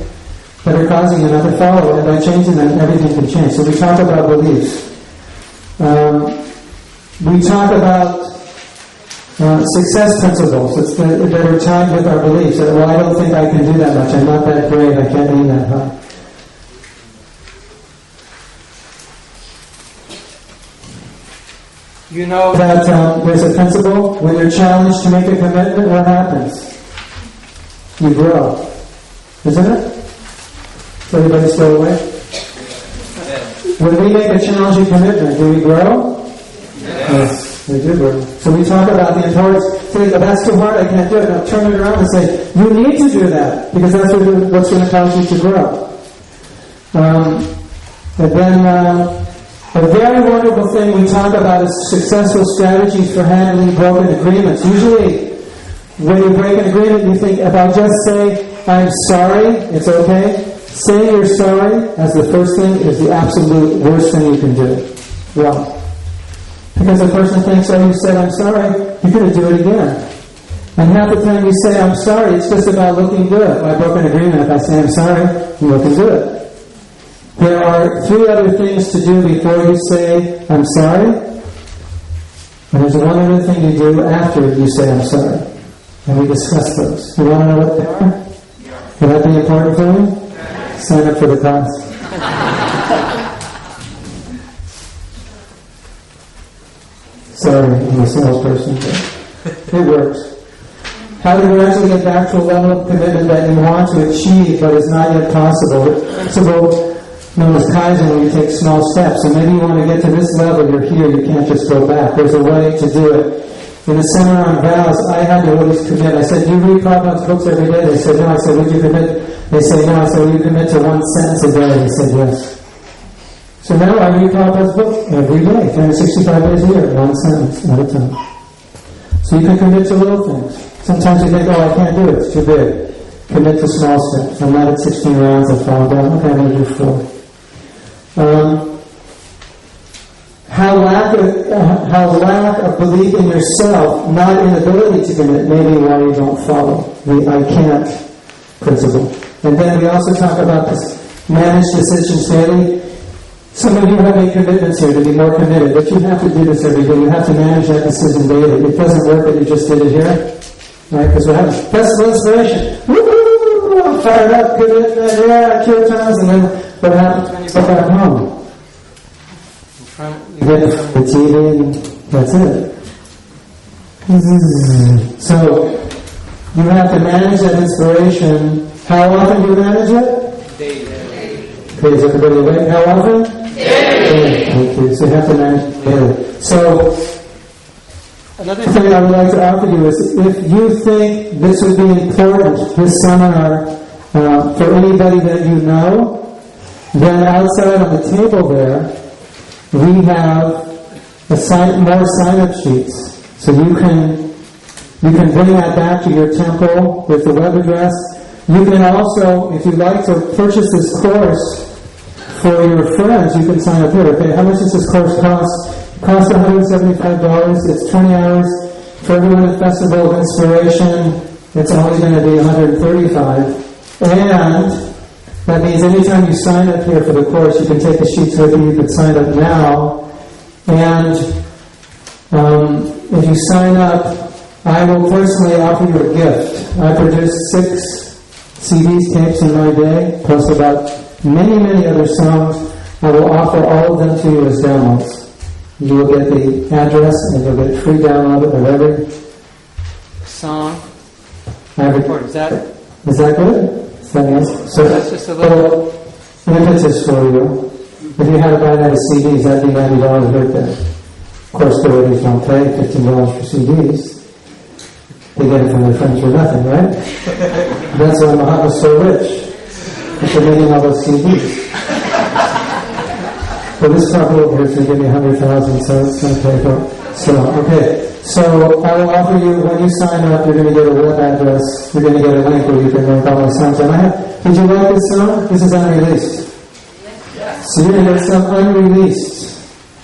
that are causing you not to follow, and by changing them, everything can change. So we talk about beliefs. We talk about success principles that are tied with our beliefs. Well, I don't think I can do that much. I'm not that great. I can't aim that high. You know that there's a principle. When you're challenged to make a commitment, what happens? You grow. Isn't it? Is everybody still awake? When we make a challenging commitment, do we grow? Yes, we do grow. So we talk about the importance. Say, that's too hard, I can't do it. Now turn it around and say, you need to do that, because that's what's going to cause you to grow. And then a very wonderful thing we talk about is successful strategies for handling broken agreements. Usually, when you break an agreement, you think, if I just say, I'm sorry, it's okay. Saying you're sorry as the first thing is the absolute worst thing you can do. Why? Because the person thinks, oh, you said I'm sorry, you're going to do it again. And half the time you say I'm sorry, it's just about looking good. I broke an agreement. If I say I'm sorry, I'm looking good. There are 3 other things to do before you say I'm sorry. And there's one other thing you do after you say I'm sorry. And we discuss those. You want to know what they are? Will that be important for you? Sign up for the class. Sorry, I'm a salesperson, but it works. How to gradually get back to a level of commitment that you want to achieve but is not yet possible. The principle known as Kaizen, where you take small steps. So maybe you want to get to this level, you're here, you can't just go back. There's a way to do it. In a seminar on vows, I had to always commit. I said, do you read Prabhupada's books every day? They said, no. I said, would you commit? They say, no. I said, will you commit to 1 sentence a day? They said, yes. So now I read Prabhupada's book every day, 365 days a year, 1 sentence at a time. So you can commit to little things. Sometimes you think, oh, I can't do it, it's too big. Commit to small steps. I'm not at 16 rounds, I've fallen down. Okay, I'm going to do 4. How lack of belief in yourself, not inability to commit, maybe why you don't follow the I can't principle. And then we also talk about this managed decisions daily. Some of you have made commitments here to be more committed, but you have to do this every day. You have to manage that decision daily. It doesn't work that you just did it here, right? Because what happens? Festival inspiration. Woo! I'm fired up, commitment, yeah, kirtans, and then what happens when you go back home? You get the TV and that's it. So, you have to manage that inspiration. How often do you manage it? Daily. Okay, is everybody awake? How often? Daily. Thank you. So you have to manage it daily. So, another thing I would like to offer you is, if you think this would be important, this seminar, for anybody that you know, then outside on the table there, we have more sign-up sheets. So you can bring that back to your temple with the web address. You can also, if you'd like to purchase this course for your friends, you can sign up here. Okay, how much does this course cost? It costs $175. It's 20 hours. For everyone at Festival of Inspiration, it's only going to be $135. And that means anytime you sign up here for the course, you can take the sheets with you. You can sign up now. And if you sign up, I will personally offer you a gift. I produce 6 CDs, tapes in my day, plus about many, many other songs. I will offer all of them to you as downloads. You will get the address and you'll get a free download of every song I record. Is that good? So that's just a little impetus for you. If you had to buy that as CDs, that'd be $90 right there. Of course, the ladies don't pay $15 for CDs. They get it from their friends for nothing, right? That's why Mahatma's so rich. They're making all those CDs. But this couple over here is going to give me $100,000, so it's going to pay for it. So I will offer you, when you sign up, you're going to get a web address. You're going to get a link where you can make all my songs. Did you like this song? This is unreleased. So you're going to get some unreleased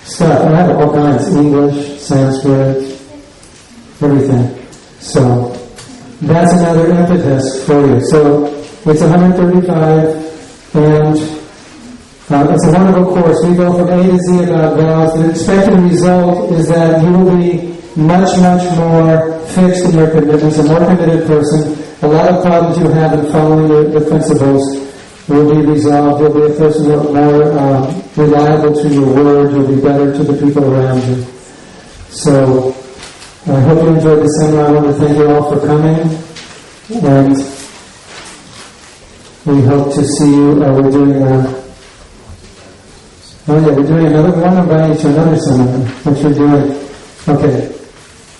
stuff. I have all kinds, English, Sanskrit, everything. So that's another impetus for you. So it's 135, and it's a wonderful course. We go from A to Z about vows. The expected result is that you will be much, much more fixed in your commitments, a more committed person. A lot of problems you have in following the principles will be resolved. You'll be a person more reliable to your word. You'll be better to the people around you. So I hope you enjoyed the seminar. I want to thank you all for coming, and we hope to see you. We're doing another one. I'm inviting you to another seminar. What you're doing? Okay.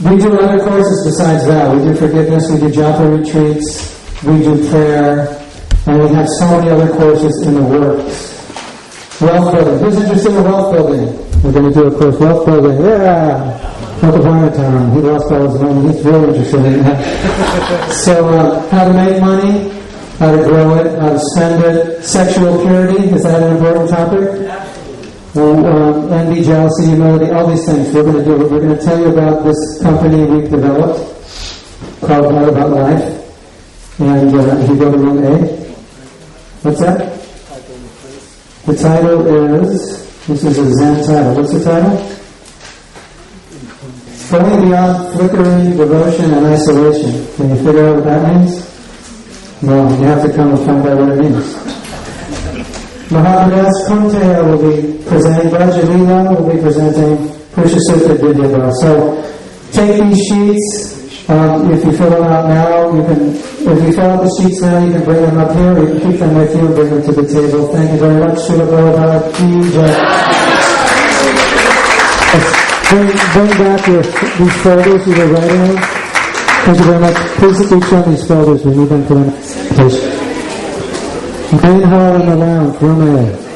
We do other courses besides that. We do forgiveness, we do japa retreats, we do prayer, and we have so many other courses in the works. Wealth building. Who's interested in wealth building? We're going to do a course, wealth building. Yeah! Uncle Barnatown, he lost all his money. He's really interested in that. So, how to make money, how to grow it, how to spend it. Sexual purity, is that an important topic? Envy, jealousy, humility, all these things. We're going to do it. We're going to tell you about this company we've developed called What About Life. And if you go to room A, what's that? The title is, this is a Zen title. What's the title? Going Beyond Flickering Devotion and Isolation. Can you figure out what that means? No, you have to come and find out what it means. Mahatma Kunteya will be presenting, Rajalila will be presenting, Purusha Sutta Vidyabha. So take these sheets. If you fill them out now, if you fill out the sheets now, you can bring them up here. You can keep them with you and bring them to the table. Thank you very much. Srila Prabhupada ki jai. Bring back these folders you were writing in. Thank you very much. Please each on these folders. We need them for them. Please. Main hall in the lounge, room A.